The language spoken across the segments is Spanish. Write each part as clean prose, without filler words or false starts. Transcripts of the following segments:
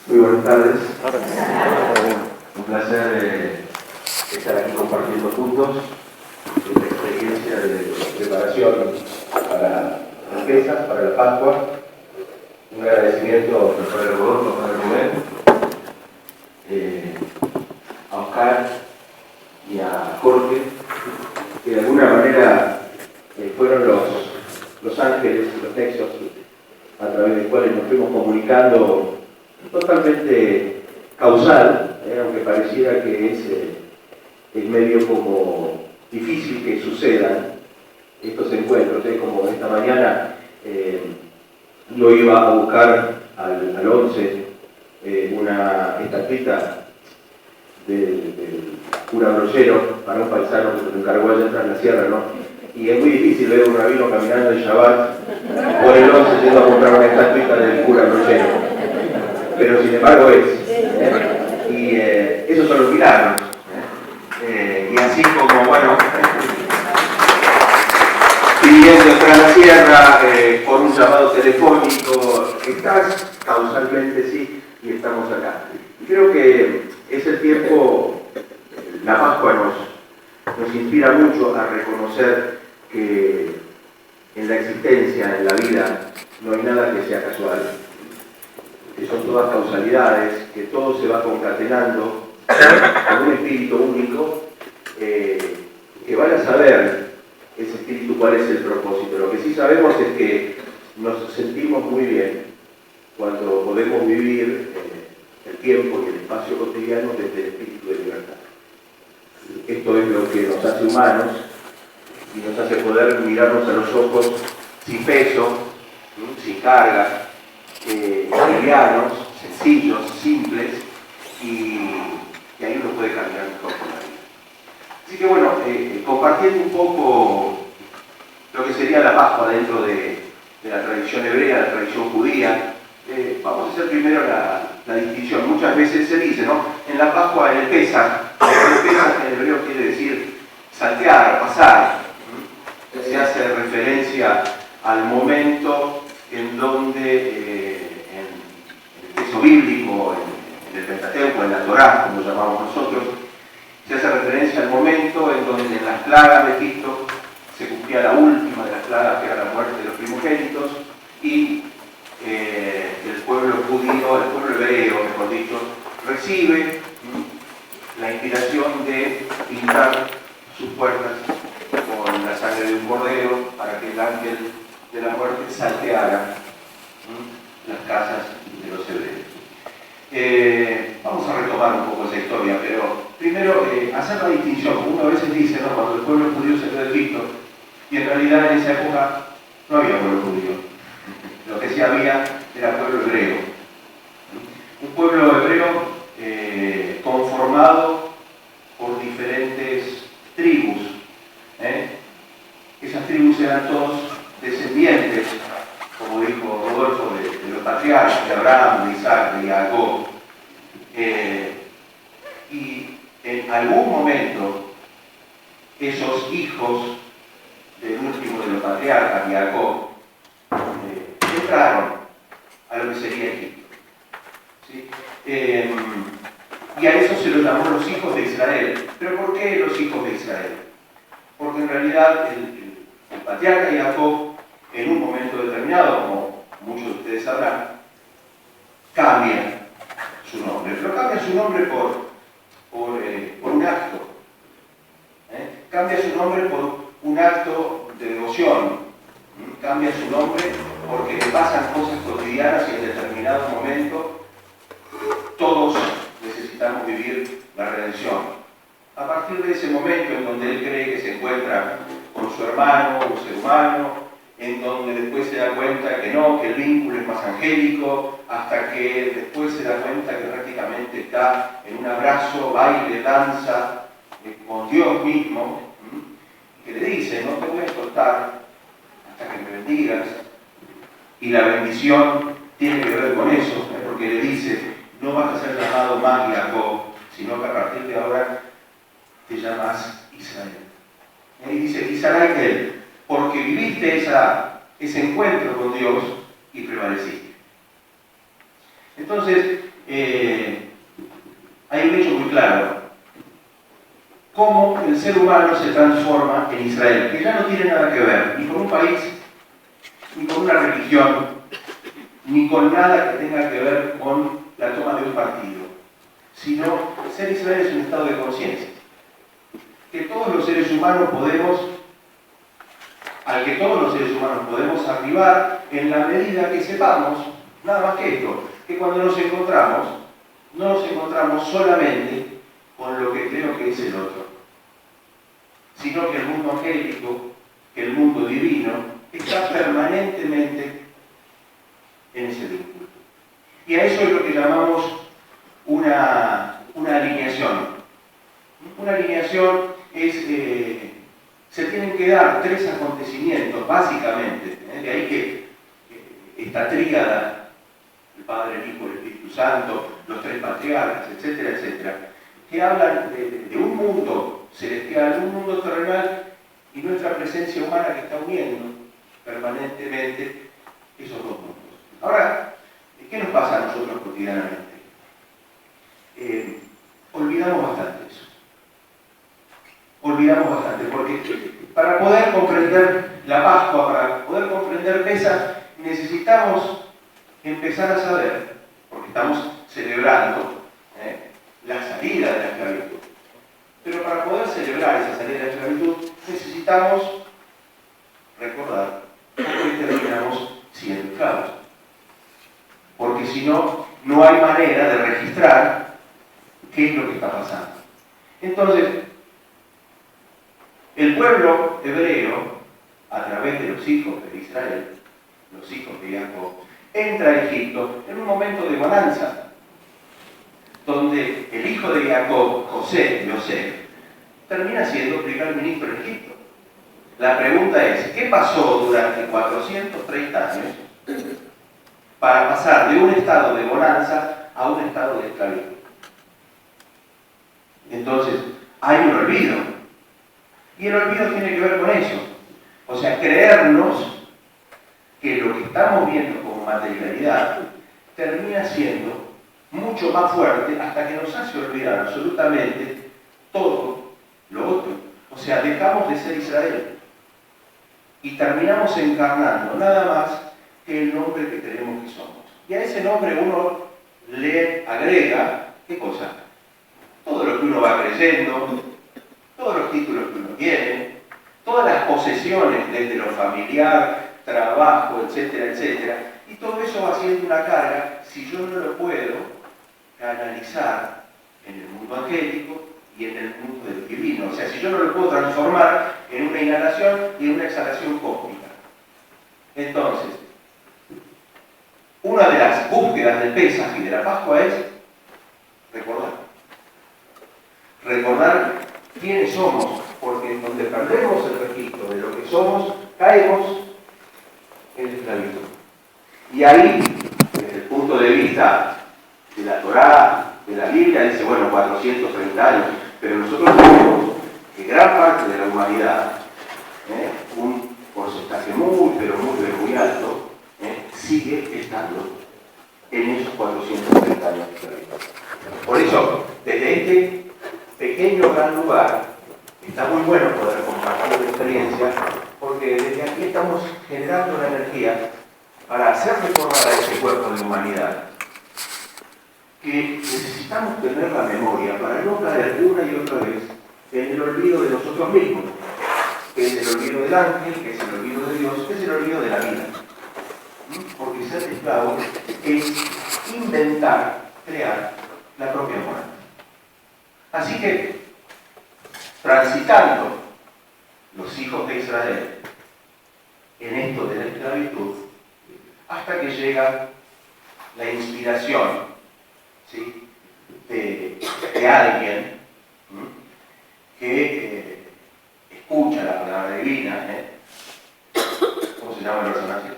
Muy buenas tardes. Un placer estar aquí compartiendo juntos esta experiencia de preparación para las fiestas, para la Pascua. Un agradecimiento al Padre Rodolfo, al Padre Rubén, a Oscar y a Jorge, que de alguna manera fueron los ángeles, los nexos a través de los cuales nos fuimos comunicando totalmente causal, aunque pareciera que es medio como difícil que sucedan estos encuentros, como esta mañana yo iba a buscar al 11 una estatuita del cura Brollero para un paisano que se me encargó allá atrás en la sierra, ¿no? Y es muy difícil ver un rabino caminando en Shabbat por el 11 yendo a comprar una estatuita del cura Brollero, pero sin embargo es. Y esos son los milagros. Y así como, bueno, viviendo tras la sierra, por un llamado telefónico, estás causalmente sí, y estamos acá. Y creo que es el tiempo, la Pascua nos inspira mucho a reconocer que en la existencia, en la vida, no hay nada que sea casual, que son todas causalidades, que todo se va concatenando con un espíritu único, que van a saber ese espíritu cuál es el propósito. Lo que sí sabemos es que nos sentimos muy bien cuando podemos vivir el tiempo y el espacio cotidiano desde el espíritu de libertad. Esto es lo que nos hace humanos y nos hace poder mirarnos a los ojos sin peso, sin carga, livianos, sencillos, simples, y ahí uno puede caminar mejor por la vida. Así que bueno, compartiendo un poco lo que sería la Pascua dentro de la tradición hebrea, la tradición judía, vamos a hacer primero la distinción. Muchas veces se dice, ¿no? En la Pascua, en el Pesaj en hebreo quiere decir saltear, pasar. Se hace referencia al momento en donde, en el texto bíblico, en el Pentateuco, en la Torá, como llamamos nosotros, se hace referencia al momento en donde en las plagas de Egipto se cumplía la última de las plagas, que era la muerte de los primogénitos, y el pueblo judío, el pueblo hebreo, mejor dicho, recibe la inspiración de pintar sus puertas con la sangre de un cordero para que el ángel de la muerte salteara las casas de los hebreos. Vamos a retomar un poco esa historia, pero primero hacer la distinción. Uno a veces dice, ¿no?, cuando el pueblo judío se fue de Egipto, y en realidad en esa época no había pueblo judío. Lo que sí había era pueblo hebreo. Un pueblo hebreo conformado por diferentes tribus. Esas tribus eran todos descendientes, como dijo Rodolfo, de los patriarcas, de Abraham, de Isaac, de Jacob. Y en algún momento esos hijos del último de los patriarcas, Jacob, entraron a lo que sería Egipto. ¿Sí? Y a eso se los llamó los hijos de Israel. ¿Pero por qué los hijos de Israel? Porque en realidad el patriarca Jacob, en un momento determinado, como muchos de ustedes sabrán, cambia su nombre. Pero cambia su nombre por un acto. Cambia su nombre por un acto de devoción. Cambia su nombre porque le pasan cosas cotidianas y en determinado momento todos necesitamos vivir la redención. A partir de ese momento en donde él cree que se encuentra con su hermano, un ser humano, en donde después se da cuenta que no, que el vínculo es más angélico, hasta que después se da cuenta que prácticamente está en un abrazo, baile, danza con Dios mismo, que le dice, no te voy a soltar hasta que me bendigas. Y la bendición tiene que ver con eso, porque le dice, no vas a ser llamado más Jacob, sino que a partir de ahora te llamas Israel. Y dice, Israel, porque viviste ese encuentro con Dios y prevaleciste. Entonces, hay un hecho muy claro. Cómo el ser humano se transforma en Israel, que ya no tiene nada que ver ni con un país, ni con una religión, ni con nada que tenga que ver con la toma de un partido, sino ser Israel es un estado de conciencia, que todos los seres humanos al que todos los seres humanos podemos arribar en la medida que sepamos, nada más que esto, que cuando nos encontramos, no nos encontramos solamente con lo que creo que es el otro, sino que el mundo angélico, que el mundo divino, está permanentemente en ese vínculo. Y a eso es lo que llamamos una alineación. Una alineación es, se tienen que dar tres acontecimientos, básicamente, de ahí que esta tríada, el Padre, el Hijo, el Espíritu Santo, los tres patriarcas, etcétera, etcétera, que hablan de un mundo celestial, un mundo terrenal y nuestra presencia humana que está uniendo permanentemente esos dos mundos. Ahora, ¿qué nos pasa a nosotros cotidianamente? Olvidamos bastante eso. Olvidamos bastante, porque para poder comprender la Pascua, para poder comprender Pesaj, necesitamos empezar a saber, porque estamos celebrando la salida de la esclavitud. Pero para poder celebrar esa salida de la esclavitud, necesitamos recordar por qué terminamos siendo esclavos. Porque si no, no hay manera de registrar qué es lo que está pasando. Entonces, el pueblo hebreo, a través de los hijos de Israel, los hijos de Jacob, entra a Egipto en un momento de bonanza, donde el hijo de Jacob, Yosef, termina siendo primer ministro en Egipto. La pregunta es, ¿qué pasó durante 430 años para pasar de un estado de bonanza a un estado de esclavitud? Entonces, hay un olvido. Y el olvido tiene que ver con eso. O sea, creernos que lo que estamos viendo como materialidad termina siendo mucho más fuerte hasta que nos hace olvidar absolutamente todo lo otro. O sea, dejamos de ser Israel y terminamos encarnando nada más que el nombre que creemos que somos. Y a ese nombre uno le agrega, ¿qué cosa? Todo lo que uno va creyendo, todos los títulos que uno tiene, todas las posesiones desde lo familiar, trabajo, etcétera, etcétera. Y todo eso va siendo una carga si yo no lo puedo canalizar en el mundo angélico y en el mundo del divino. O sea, si yo no lo puedo transformar en una inhalación y en una exhalación cósmica. Entonces, una de las búsquedas del Pesaj y de la Pascua es recordar. Recordar quiénes somos, porque en donde perdemos el registro de lo que somos, caemos en la esclavitud. Y ahí, desde el punto de vista de la Torá, de la Biblia, dice, bueno, 430 años, pero nosotros sabemos que gran parte de la humanidad, un porcentaje muy alto, sigue estando en esos 430 años de esclavitud. Por eso, desde este pequeño gran lugar, está muy bueno poder compartir la experiencia, porque desde aquí estamos generando la energía para hacer recordar a este cuerpo de humanidad que necesitamos tener la memoria para no caer una y otra vez en el olvido de nosotros mismos, que es el olvido del ángel, que es el olvido de Dios, que es el olvido de la vida. Porque ser esclavo es inventar, crear la propia muerte. Así que, transitando los hijos de Israel en esto de la esclavitud, hasta que llega la inspiración, ¿sí?, de alguien que escucha la palabra divina. ¿Cómo se llama el personaje?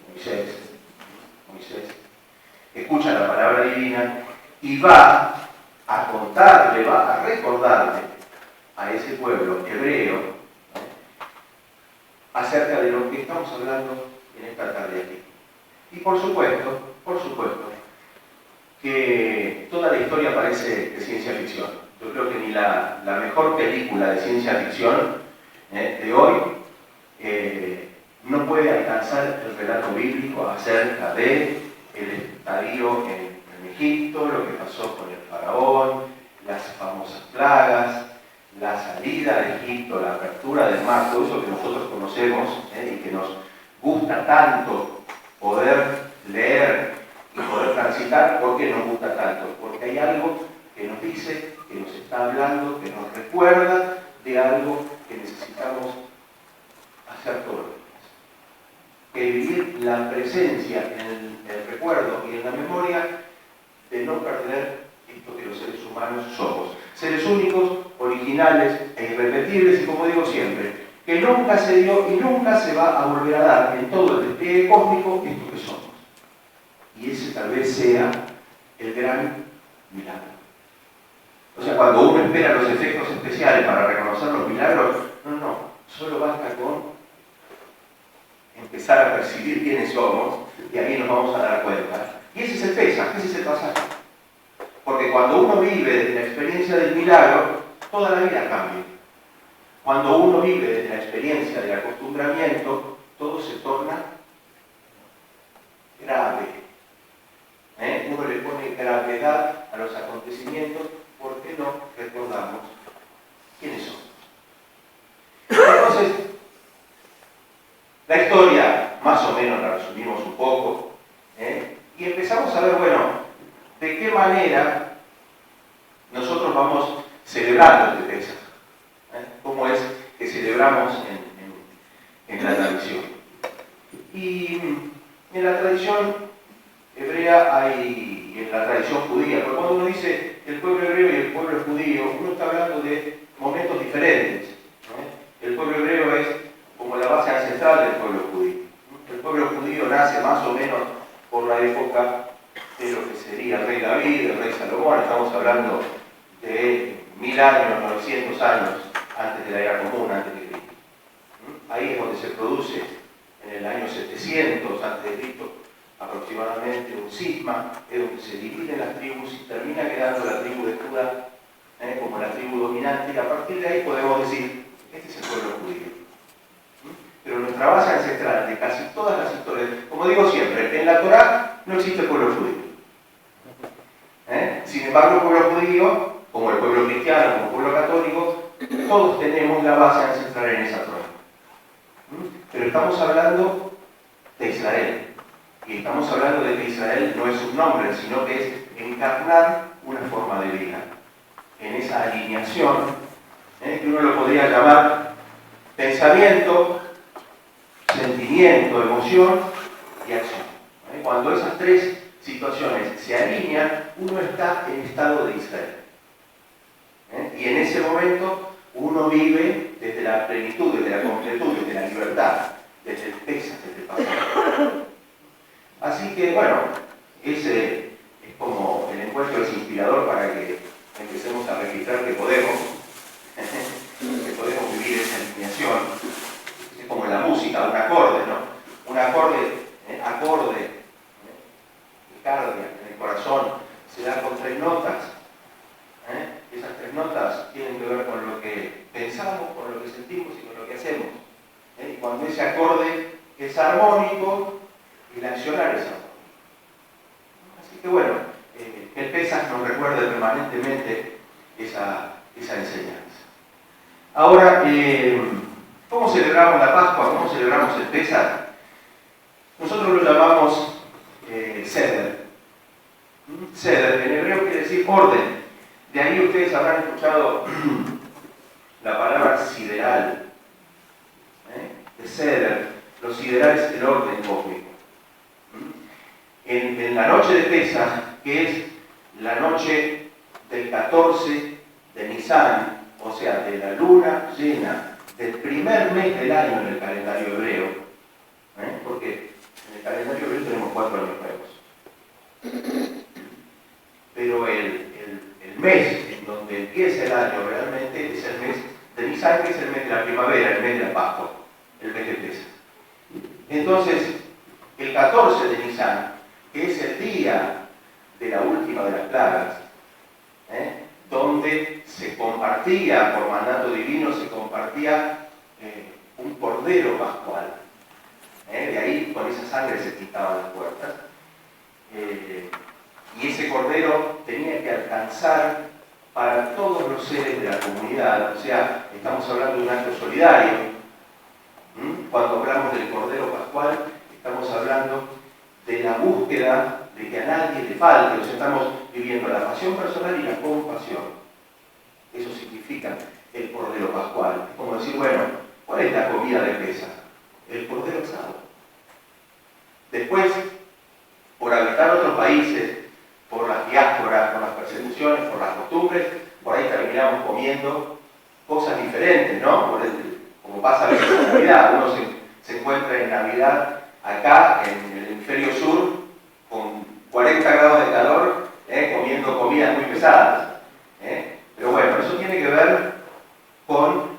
Moisés. Escucha la palabra divina y va a contarle, va a recordarle a ese pueblo hebreo acerca de lo que estamos hablando en esta tarde aquí. Y por supuesto, que toda la historia parece de ciencia ficción. Yo creo que ni la mejor película de ciencia ficción de hoy no puede alcanzar el relato bíblico acerca de el estadio en Egipto, lo que pasó con el faraón, las famosas plagas, la salida de Egipto, la apertura del mar, todo eso que nosotros conocemos y que nos gusta tanto poder leer y poder transitar. ¿Por qué nos gusta tanto? Porque hay algo que nos dice, que nos está hablando, que nos recuerda de algo que necesitamos hacer todos los días. Que vivir la presencia en el recuerdo y en la memoria de no perder esto que los seres humanos somos. Seres únicos, originales e irrepetibles y, como digo siempre, que nunca se dio y nunca se va a volver a dar en todo el despliegue cósmico esto que somos. Y ese tal vez sea el gran milagro. O sea, cuando uno espera los efectos especiales para reconocer los milagros, no, solo basta con empezar a percibir quiénes somos y ahí nos vamos a dar cuenta. Y ese es el pesaje, ese es el pasaje. Porque cuando uno vive desde la experiencia del milagro, toda la vida cambia. Cuando uno vive desde la experiencia del acostumbramiento, todo se torna grave. Uno le pone gravedad a los acontecimientos porque no recordamos quiénes somos. Entonces, la historia más o menos la resumimos un poco y empezamos a ver, bueno, de qué manera nosotros vamos celebrando este Pesaj. ¿Cómo es que celebramos en la tradición? Y en la tradición hebrea y en la tradición judía, porque cuando uno dice el pueblo hebreo y el pueblo judío, uno está hablando de momentos diferentes. El pueblo hebreo es como la base ancestral del pueblo judío. El pueblo judío nace más o menos por la época de lo que sería el rey David, el rey Salomón. Estamos hablando de 1000 años, 900 años antes de la era común, antes de Cristo. Ahí es donde se produce, en el año 700 antes de Cristo, aproximadamente un cisma, es donde se dividen las tribus y termina quedando la tribu de Judá como la tribu dominante, y a partir de ahí podemos decir, este es el pueblo judío. Pero nuestra base ancestral de casi todas las historias, como digo siempre, en la Torá no existe el pueblo judío. Sin embargo, el pueblo judío, como el pueblo cristiano, como el pueblo católico, todos tenemos la base ancestral en esa Torá. Pero estamos hablando de Israel. Y estamos hablando de que Israel no es un nombre, sino que es encarnar una forma de vida. En esa alineación, que uno lo podría llamar pensamiento, sentimiento, emoción y acción. Cuando esas tres situaciones se alinean, uno está en estado de Israel. Y en ese momento uno vive desde la plenitud, desde la completud, desde la libertad, desde el Pesaj, desde el pasado. Así que, bueno, ese es como el encuentro es inspirador para que empecemos a registrar que podemos vivir esa alineación. Es como la música, un acorde, ¿no? Un acorde, cardia en el corazón, se da con 3 notas. Esas 3 notas tienen que ver con lo que pensamos, con lo que sentimos y con lo que hacemos. Y cuando ese acorde es armónico, el accionar es armónico. Así que bueno, el Pesaj nos recuerda permanentemente esa enseñanza. Ahora, ¿cómo celebramos la Pascua? ¿Cómo celebramos el Pesaj? Nosotros lo llamamos Seder. Seder, en hebreo quiere decir orden. De ahí ustedes habrán escuchado la palabra sideral. De Seder. Lo sideral es el orden cósmico. En la noche de Pesaj, que es la noche del 14 de Nisan, o sea, de la luna llena del primer mes del año en el calendario hebreo, porque en el calendario hebreo tenemos 4 años nuevos. Pero el mes en donde empieza el año realmente es el mes de Nisan, que es el mes de la primavera, el mes de la Pascua, el mes de Pesaj. Entonces, el 14 de Nisan, que es el día de la última última de las plagas, donde se compartía, por mandato divino, se compartía un cordero pascual. De ahí, con esa sangre se quitaban las puertas. Y ese cordero tenía que alcanzar para todos los seres de la comunidad. O sea, estamos hablando de un acto solidario. Cuando hablamos del cordero pascual, estamos hablando de la búsqueda de que a nadie le falte. O sea, estamos viviendo la pasión personal y la compasión. Eso significa el cordero pascual. Es como decir, bueno, ¿cuál es la comida de Pesaj? El cordero asado. Después, por habitar otros países, por las diásporas, por las persecuciones, por las costumbres, por ahí terminamos comiendo cosas diferentes, ¿no? Como pasa a veces en Navidad, uno se encuentra en Navidad acá, en el hemisferio sur, con 40 grados de calor, comiendo comidas muy pesadas. Pero bueno, eso tiene que ver con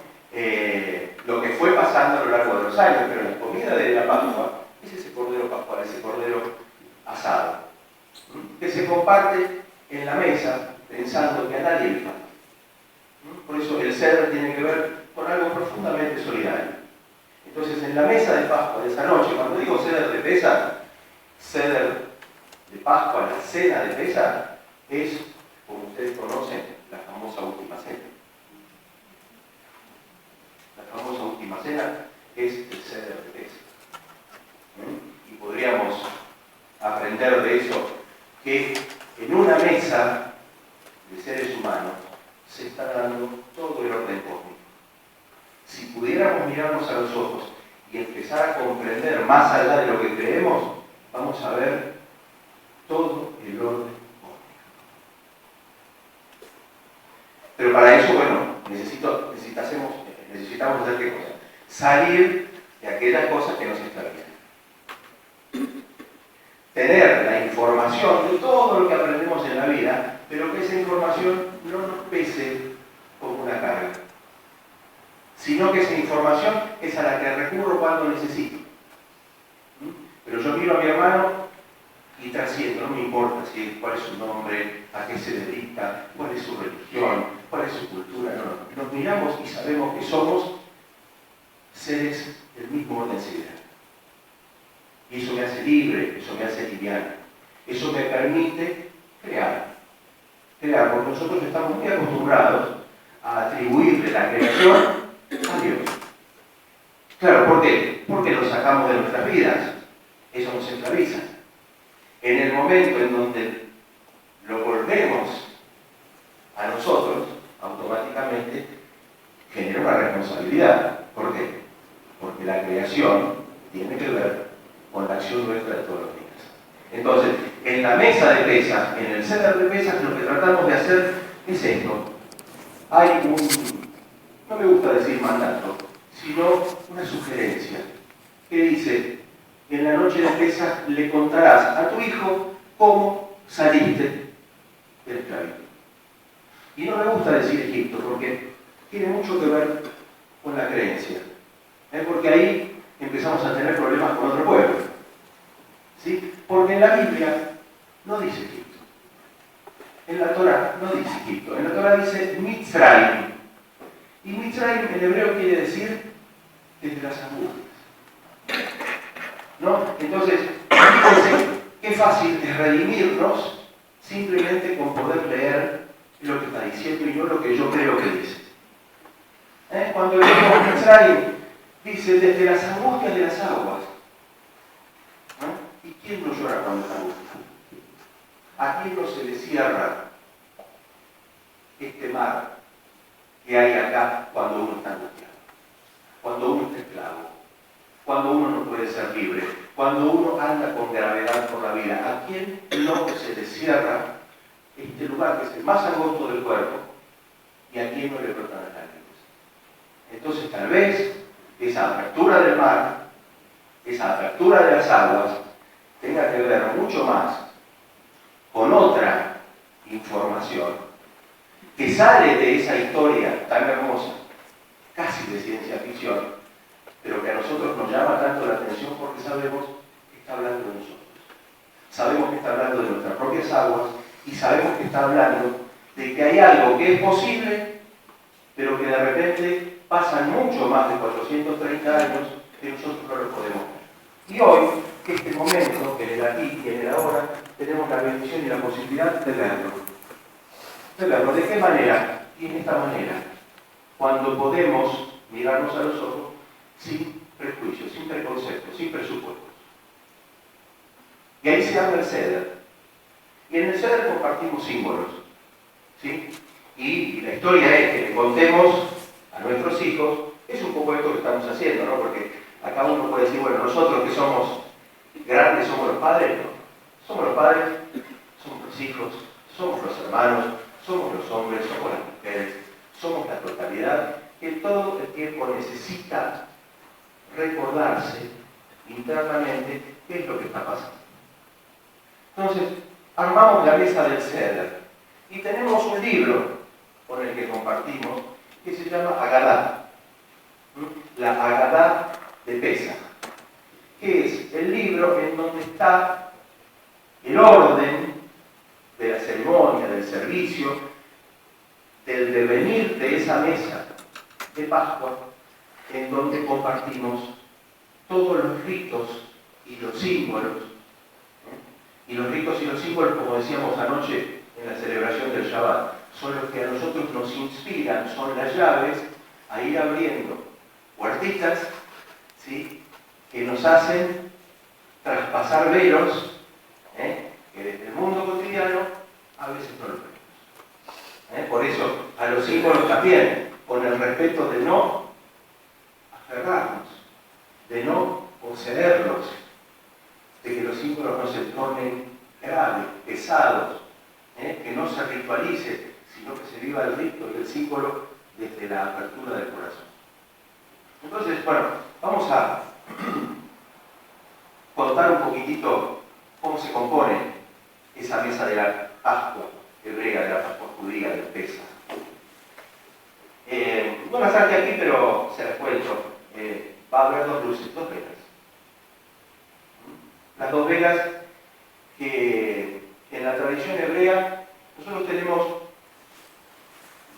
lo que fue pasando a lo largo de los años, pero la comida de la Pascua es ese cordero pascual, ese cordero asado, que se comparte en la mesa pensando que a nadie le falta. Por eso el ceder tiene que ver con algo profundamente solidario. Entonces, en la mesa de Pascua de esa noche, cuando digo ceder de Pesaj, ceder de Pascua, la cena de Pesaj, es, como ustedes conocen, la famosa última cena. La famosa última cena es el ceder de Pesaj. Y podríamos aprender de eso que en una mesa de seres humanos se está dando todo el orden cósmico. Si pudiéramos mirarnos a los ojos y empezar a comprender más allá de lo que creemos, vamos a ver todo el orden cósmico. Pero para eso, bueno, necesitamos hacer qué cosa? Salir de aquellas cosas que nos extravían. Tener la información de todo lo que aprendemos en la vida, pero que esa información no nos pese como una carga, sino que esa información es a la que recurro cuando necesito. Pero yo miro a mi hermano y trasciendo, no me importa cuál es su nombre, a qué se dedica, cuál es su religión, cuál es su cultura, no. Nos miramos y sabemos que somos seres del mismo orden sideral. Y eso me hace libre, eso me hace liviano. Eso me permite crear, porque nosotros estamos muy acostumbrados a atribuirle la creación a Dios. Claro, ¿por qué? Porque lo sacamos de nuestras vidas. Eso nos esclaviza. En el momento en donde lo volvemos a nosotros, automáticamente genera una responsabilidad. ¿Por qué? Porque la creación tiene que ver con la acción nuestra de todos los días. Entonces, en la mesa de Pesaj, en el ceder de Pesaj, lo que tratamos de hacer es esto. Hay no me gusta decir mandato, sino una sugerencia que dice: en la noche de Pesaj le contarás a tu hijo cómo saliste del esclavitud. Y no me gusta decir Egipto porque tiene mucho que ver con la creencia. Porque ahí empezamos a tener problemas con otro pueblo. ¿Sí? Porque en la Biblia no dice Egipto. En la Torá no dice Egipto. En la Torá dice Mitzrayim. Y Mitzrayim en hebreo quiere decir desde las angustias. ¿No? Entonces, fíjense qué fácil es redimirnos simplemente con poder leer lo que está diciendo y no lo que yo creo que dice. Cuando leemos Mitzrayim, dice desde las angustias de las aguas. ¿Y quién no llora cuando está angustiado? ¿A quién no se le cierra este mar que hay acá cuando uno está angustiado? Cuando uno está esclavo, cuando uno no puede ser libre, cuando uno anda con gravedad por la vida. ¿A quién no se le cierra este lugar que es el más angosto del cuerpo y a quién no le brotan las lágrimas? Entonces tal vez esa apertura del mar, esa apertura de las aguas, tenga que ver mucho más con otra información que sale de esa historia tan hermosa, casi de ciencia ficción, pero que a nosotros nos llama tanto la atención porque sabemos que está hablando de nosotros. Sabemos que está hablando de nuestras propias aguas y sabemos que está hablando de que hay algo que es posible, pero que de repente pasan mucho más de 430 años que nosotros no lo podemos ver. Y hoy, este momento, en el aquí y en el ahora, tenemos la bendición y la posibilidad de verlo. ¿De verlo? ¿De qué manera? Y en esta manera, cuando podemos mirarnos a los ojos sin prejuicios, sin preconceptos, sin presupuestos. Y ahí se llama el Seder. Y en el Seder compartimos símbolos. ¿Sí? Y la historia es que le contemos a nuestros hijos, es un poco esto que estamos haciendo, ¿no? Porque acá uno puede decir, bueno, nosotros que somos grandes somos los padres, ¿no? Somos los padres, somos los hijos, somos los hermanos, somos los hombres, somos las mujeres, somos la totalidad que todo el tiempo necesita recordarse internamente qué es lo que está pasando. Entonces, armamos la mesa del Seder y tenemos un libro con el que compartimos que se llama Agadá, la Agadá de Pesaj, que es el libro en donde está el orden de la ceremonia, del servicio, del devenir de esa mesa de Pascua, en donde compartimos todos los ritos y los símbolos. Y los ritos y los símbolos, como decíamos anoche en la celebración del Shabbat, son los que a nosotros nos inspiran, son las llaves a ir abriendo puertitas, ¿sí?, que nos hacen traspasar velos, que desde el mundo cotidiano a veces no lo vemos. Por eso a los símbolos también, con el respeto de no aferrarnos, de no poseerlos, de que los símbolos no se tornen graves, pesados, que no se ritualice, sino que se viva el rito y el símbolo desde la apertura del corazón. Entonces, bueno, vamos a contar un poquitito cómo se compone esa mesa de la Pascua hebrea, de la Pascua judía, del Pesaj. No las traje aquí, pero se las cuento. Va a haber dos luces, dos velas. Las dos velas que en la tradición hebrea nosotros tenemos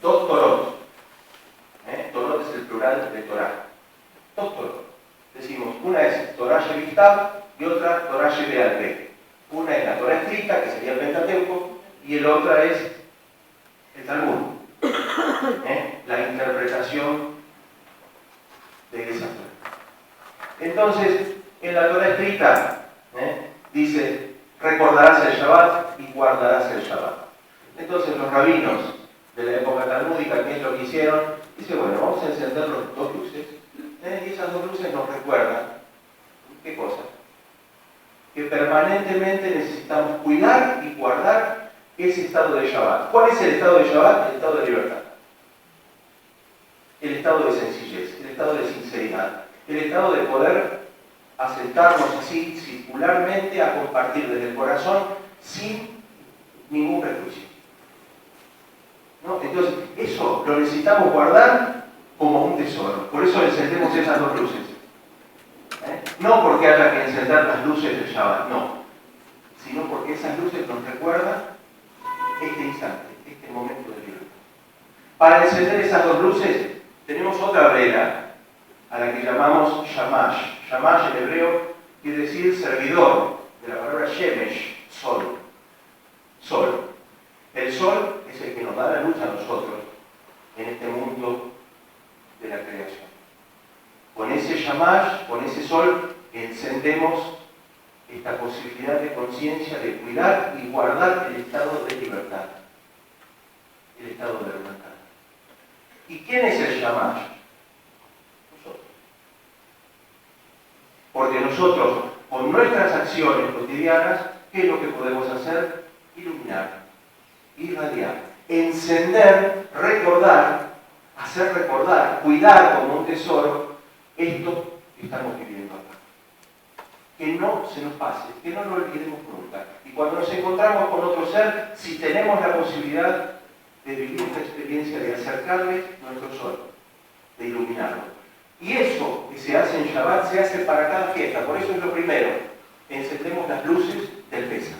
dos torot. Torot es el plural de Torah. Dos torot. Decimos, una es Torah Shevichtav y otra Torah Shebe'al-Peh. Una es la Torah escrita, que sería el Pentateuco, y el otra es el Talmud. La interpretación de esa Torah. Entonces, en la Torah escrita, dice, recordarás el Shabbat y guardarás el Shabbat. Entonces los rabinos de la época talmúdica, ¿qué es lo que hicieron? Dice, bueno, vamos a encender los dos luces, y esas dos luces nos recuerdan, ¿qué cosa? Que permanentemente necesitamos cuidar y guardar ese estado de Shabbat. ¿Cuál es el estado de Shabbat? El estado de libertad. El estado de sencillez, el estado de sinceridad, el estado de poder asentarnos así circularmente a compartir desde el corazón sin ningún prejuicio. ¿No? Entonces, eso lo necesitamos guardar como un tesoro. Por eso encendemos esas dos luces. No porque haya que encender las luces del Shabbat, no. Sino porque esas luces nos recuerdan este instante, este momento de libertad. Para encender esas dos luces, tenemos otra vela a la que llamamos Shamash. Shamash en hebreo quiere decir servidor, de la palabra Shemesh, sol. Sol. El sol es el que nos da la luz a nosotros en este mundo de la creación. Con ese Shamash, con ese sol, encendemos esta posibilidad de conciencia de cuidar y guardar el estado de libertad, el estado de libertad. ¿Y quién es el Shamash? Nosotros. Porque nosotros, con nuestras acciones cotidianas, ¿qué es lo que podemos hacer? Iluminar, irradiar, encender, recordar, hacer recordar, cuidar como un tesoro esto que estamos viviendo acá. Que no se nos pase, que no lo olvidemos nunca. Y cuando nos encontramos con otro ser, si tenemos la posibilidad de vivir esta experiencia de acercarle nuestro sol, de iluminarlo. Y eso que se hace en Shabbat se hace para cada fiesta. Por eso es lo primero. Encendemos las luces del Pesaj.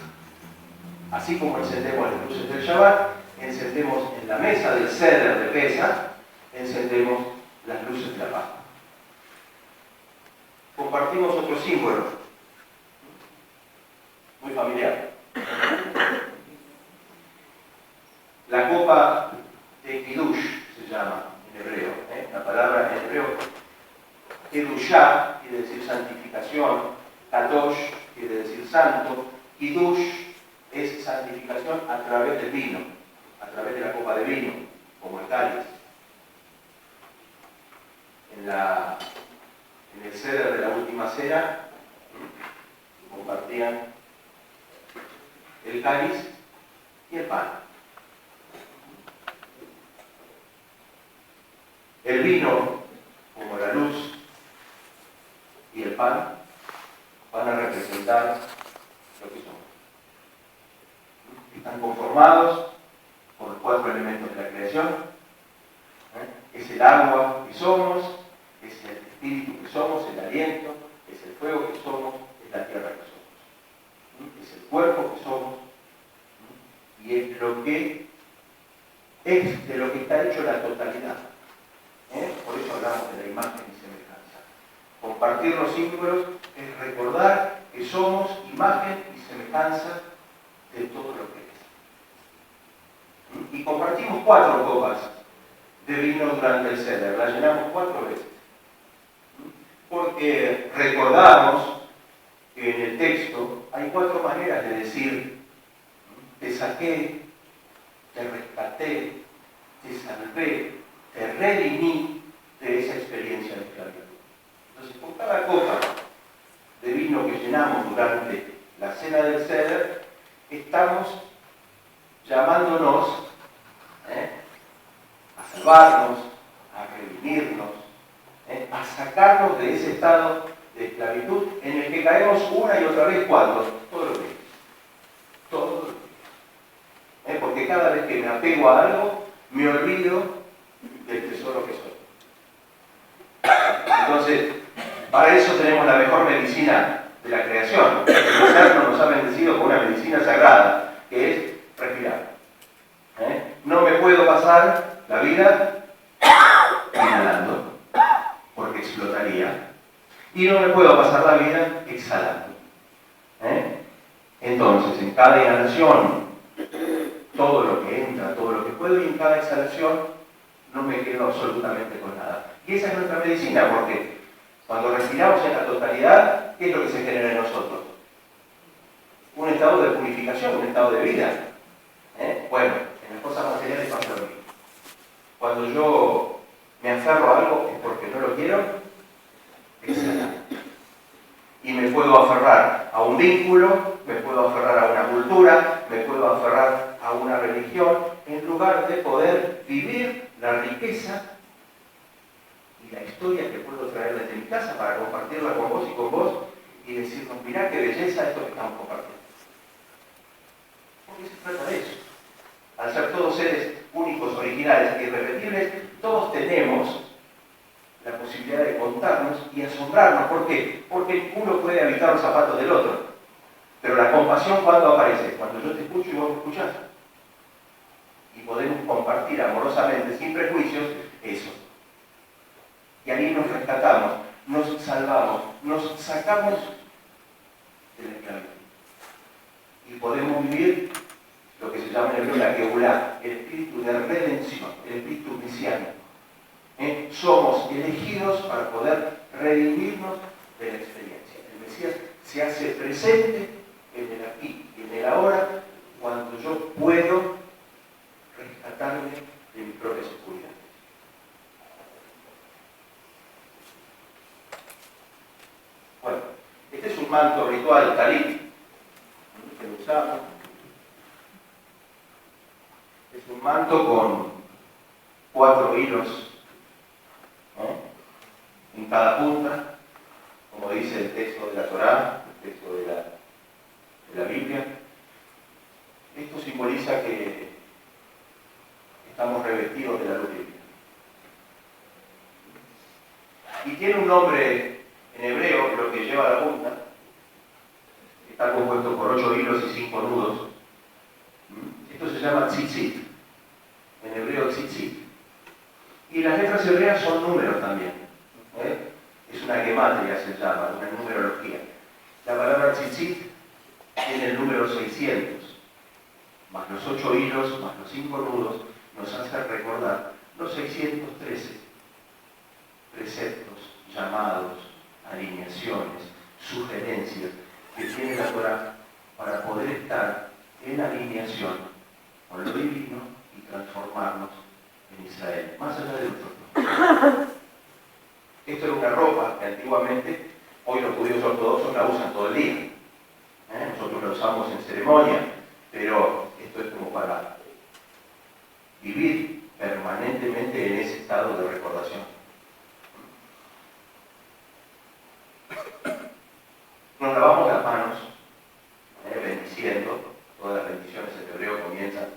Así como encendemos las luces del Shabbat, encendemos en la mesa del Seder de Pesach, encendemos las luces de la Pascua. Compartimos otro símbolo, muy familiar. La copa de Kiddush se llama en hebreo. La palabra en hebreo Kedushá quiere decir santificación, Kadosh quiere decir santo, Kiddush es santificación a través del vino, a través de la copa de vino, como el cáliz. En el Seder de la última cena compartían el cáliz y el pan. El vino, como la luz, y el pan van a representar lo que somos. Están conformados por los 4 elementos de la creación. Es el agua que somos, es el espíritu que somos, el aliento, es el fuego que somos, es la tierra que somos. Es el cuerpo que somos y es lo que es de lo que está hecho la totalidad. Por eso hablamos de la imagen y semejanza. Compartir los símbolos es recordar que somos imagen y semejanza de todo lo que es. Y compartimos 4 copas de vino durante el Seder, la llenamos 4 veces. Porque recordamos que en el texto hay 4 maneras de decir: te saqué, te rescaté, te salvé, te redimí de esa experiencia de esclavitud. Entonces, con cada copa de vino que llenamos durante la cena del Seder, estamos llamándonos a salvarnos, a redimirnos, a sacarnos de ese estado de esclavitud en el que caemos una y otra vez. ¿Cuándo? Todos los días. Todos los días. Porque cada vez que me apego a algo, me olvido del tesoro que soy. Entonces, para eso tenemos la mejor medicina de la creación. El Eterno nos ha bendecido con una medicina sagrada, que es respirar. No me puedo pasar la vida inhalando, porque explotaría. Y no me puedo pasar la vida exhalando. Entonces, en cada inhalación, todo lo que entra, todo lo que puedo, y en cada exhalación no me quedo absolutamente con nada. Y esa es nuestra medicina, porque cuando respiramos en la totalidad, ¿qué es lo que se genera en nosotros? Un estado de purificación, un estado de vida. Bueno, en las cosas materiales pasa lo mismo. Cuando yo me aferro a algo es porque no lo quiero exhalar. Y me puedo aferrar a un vínculo, me puedo aferrar a una cultura, me puedo aferrar a una religión, en lugar de poder vivir la riqueza y la historia que puedo traer desde mi casa para compartirla con vos y con vos y decirnos: mirá qué belleza esto que estamos compartiendo. Porque se trata de eso. Al ser todos seres únicos, originales e irrepetibles, todos tenemos la posibilidad de contarnos y asombrarnos. ¿Por qué? Porque uno puede habitar los zapatos del otro. Pero la compasión, ¿cuándo aparece? Cuando yo te escucho y vos me escuchás. Y podemos compartir amorosamente, sin prejuicios, eso. Y ahí nos rescatamos, nos salvamos, nos sacamos de la esclavitud. Y podemos vivir lo que se llama en hebreo la Geulá, el espíritu de redención, el espíritu mesiánico. Somos elegidos para poder redimirnos de la experiencia. El Mesías se hace presente en el aquí y en el ahora, cuando yo puedo rescatarme de mis propias oscuridades. Bueno, este es un manto ritual, talit, que lo usamos. Es un manto con 4 hilos en cada punta, como dice el texto de la Torá, el texto de la Biblia. Esto simboliza que estamos revestidos de la luz divina. Y tiene un nombre en hebreo, lo que lleva a la punta. Está compuesto por 8 hilos y 5 nudos. llama tzitzit, en hebreo tzitzit. Y las letras hebreas son números también. Es una gematria, se llama, una numerología. La palabra tzitzit tiene el número 600, más los 8 hilos, más los 5 nudos, nos hace recordar los 613 preceptos, llamados, alineaciones, sugerencias que tiene la Torá para poder estar en alineación con lo divino y transformarnos en Israel, más allá de nosotros. Esto era una ropa que antiguamente, hoy los judíos ortodoxos la usan todo el día. Nosotros la usamos en ceremonia, pero esto es como para vivir permanentemente en ese estado de recordación. Nos lavamos las manos, bendiciendo. Todas las bendiciones en hebreo comienzan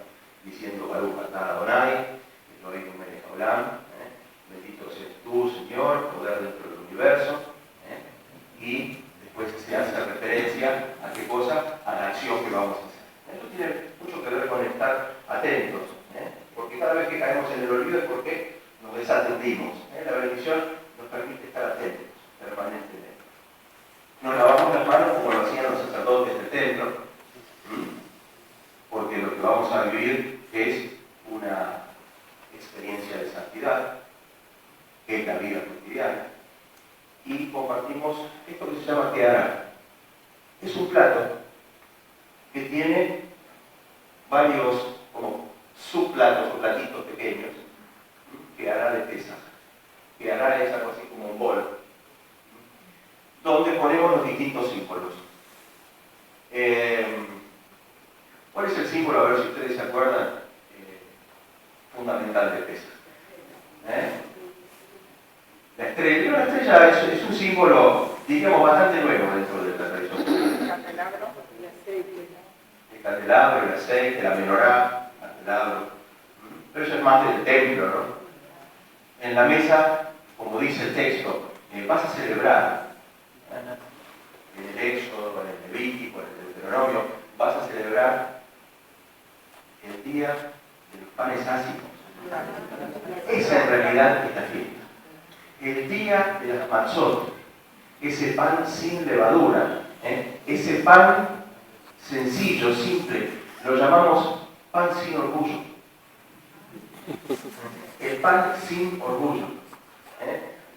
diciendo Baruch atah Adonai, Elohim melech haolam, bendito seas tú, Señor, poder dentro del universo, y después se hace referencia a qué cosa, a la acción que vamos a hacer. Esto tiene mucho que ver con estar atentos, porque cada vez que caemos en el olvido es porque nos desatendimos. La bendición nos permite estar atentos permanentemente. Nos lavamos las manos como lo hacían los sacerdotes del templo, porque lo que vamos a vivir es una experiencia de santidad, que es la vida cotidiana, y compartimos esto que se llama Kehará. Es un plato que tiene varios como subplatos o platitos pequeños. Kehará de Pesaj. Kehará es algo así como un bol, donde ponemos los distintos símbolos. ¿Cuál es el símbolo? A ver si ustedes se acuerdan, fundamental de Pesaj. La estrella. La estrella es un símbolo, digamos, bastante nuevo dentro de la tradición. El candelabro y el aceite. El candelabro, el aceite, la menorá, el candelabro. Pero eso es más del templo, ¿no? En la mesa, como dice el texto, vas a celebrar. En el Éxodo, en el Levítico, en el Deuteronomio, vas a celebrar el día de los panes ácimos. Esa en realidad es la fiesta. El día de las matzot, ese pan sin levadura, ese pan sencillo, simple, lo llamamos pan sin orgullo. El pan sin orgullo.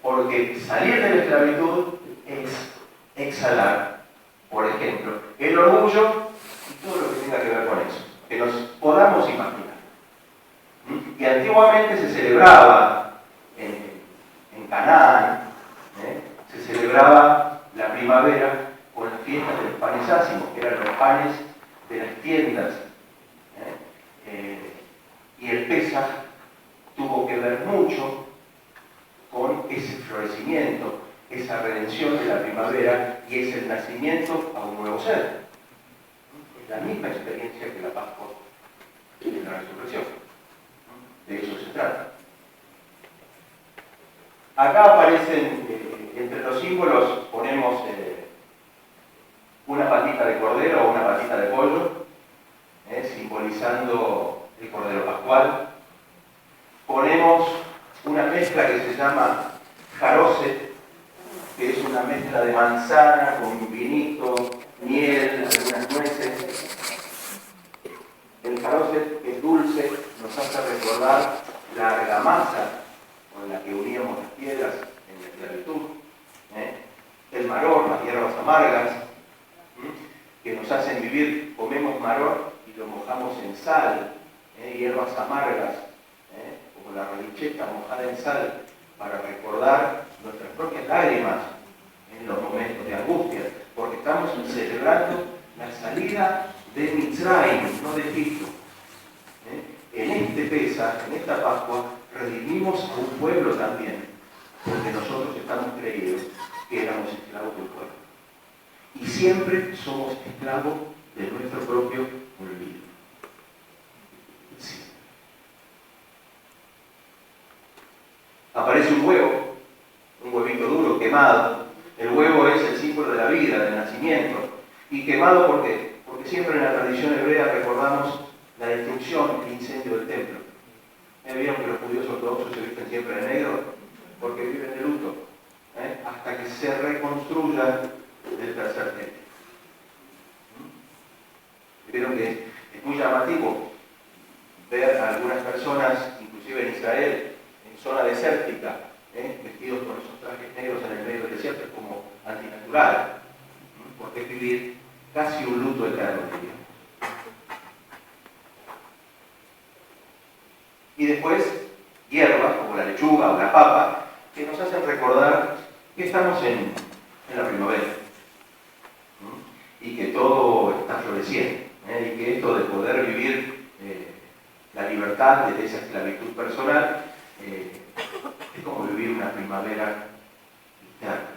Porque salir de la esclavitud es exhalar, por ejemplo, el orgullo y todo lo que tenga que ver con eso, que nos podamos imaginar. Y antiguamente se celebraba en Canaán, se celebraba la primavera con las fiestas de los panes ácimos, que eran los panes de las tiendas. Y el Pesaj tuvo que ver mucho con ese florecimiento, esa redención de la primavera, y es el nacimiento a un nuevo ser. Es la misma experiencia que la Pascua y la resurrección. De eso se trata. Acá aparecen, entre los símbolos, ponemos una patita de cordero o una patita de pollo, simbolizando el cordero pascual. Ponemos una mezcla que se llama jaroset, que es una mezcla de manzana con vinito, miel, algunas nueces. El jaroset, que es dulce, nos hace recordar la argamasa con la que uníamos las piedras en la esclavitud. El maror, las hierbas amargas, que nos hacen vivir, comemos maror y lo mojamos en sal, hierbas amargas, como la radicheta mojada en sal, para recordar nuestras propias lágrimas en los momentos de angustia, porque estamos celebrando la salida de Mitzrayim, no de Egipto. En este Pesaj, en esta Pascua, redimimos a un pueblo también, porque nosotros estamos creídos que éramos esclavos del pueblo. Y siempre somos esclavos de nuestro propio olvido. Sí. Aparece un huevo, un huevito duro, quemado. El huevo es el símbolo de la vida, del nacimiento. ¿Y quemado por qué? Porque siempre en la tradición hebrea recordamos la distinción destrucción, el incendio del templo. ¿Vieron que los judíos ortodoxos se visten siempre de negro? Porque viven de luto, hasta que se reconstruya el tercer templo. Vieron que es muy llamativo ver a algunas personas, inclusive en Israel, en zona desértica, vestidos con esos trajes negros en el medio del desierto, es como antinatural, porque es vivir casi un luto eterno, diríamos. Y después, hierbas como la lechuga o la papa, que nos hacen recordar que estamos en la primavera, y que todo está floreciendo, y que esto de poder vivir la libertad de esa esclavitud personal es como vivir una primavera interna,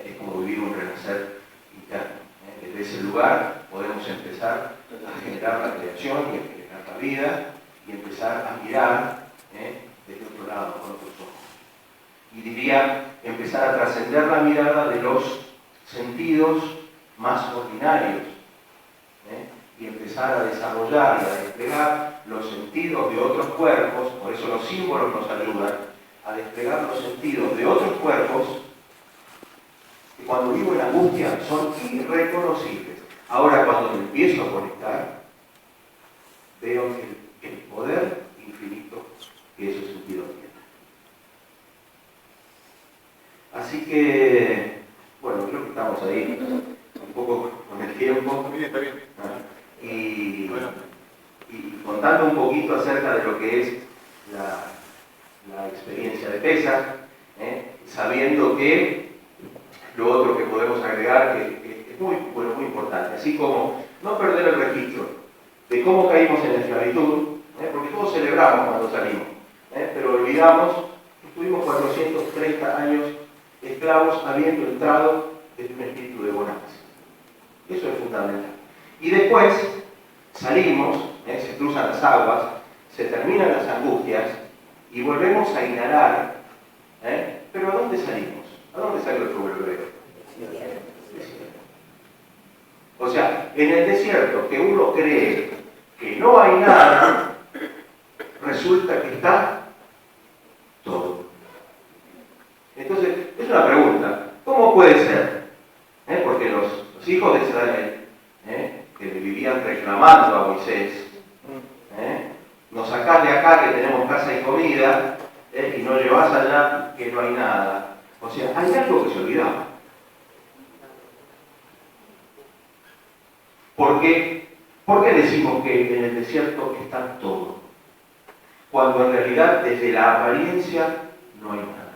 es como vivir un renacer interno. Desde ese lugar podemos empezar a generar la creación y a generar la vida y empezar a mirar desde otro lado, con otros ojos. Y diría, empezar a trascender la mirada de los sentidos más ordinarios y empezar a desarrollar y a desplegar los sentidos de otros cuerpos, por eso los símbolos nos ayudan a desplegar los sentidos de otros cuerpos que cuando vivo en angustia son irreconocibles. Ahora cuando me empiezo a conectar, veo el poder infinito que esos sentidos tienen. Así que, bueno, creo que estamos ahí un poco con el tiempo. Está bien. Y contando un poquito acerca de lo que es la experiencia de Pesaj, sabiendo que lo otro que podemos agregar que es muy importante, así como no perder el registro de cómo caímos en la esclavitud, porque todos celebramos cuando salimos, pero olvidamos que estuvimos 430 años esclavos habiendo entrado en un espíritu de bonanza. Eso es fundamental. Y después salimos, se cruzan las aguas, se terminan las angustias y volvemos a inhalar. ¿Pero a dónde salimos? ¿A dónde salió el pueblo hebreo? O sea, en el desierto que uno cree que no hay nada, resulta que está todo. Entonces, es una pregunta, ¿cómo puede ser? Porque los hijos de Israel, que le vivían reclamando a Moisés, nos sacás de acá que tenemos casa y comida, y nos llevás allá que no hay nada. O sea, hay algo que se olvidaba. ¿Por qué decimos que en el desierto está todo? Cuando en realidad desde la apariencia no hay nada.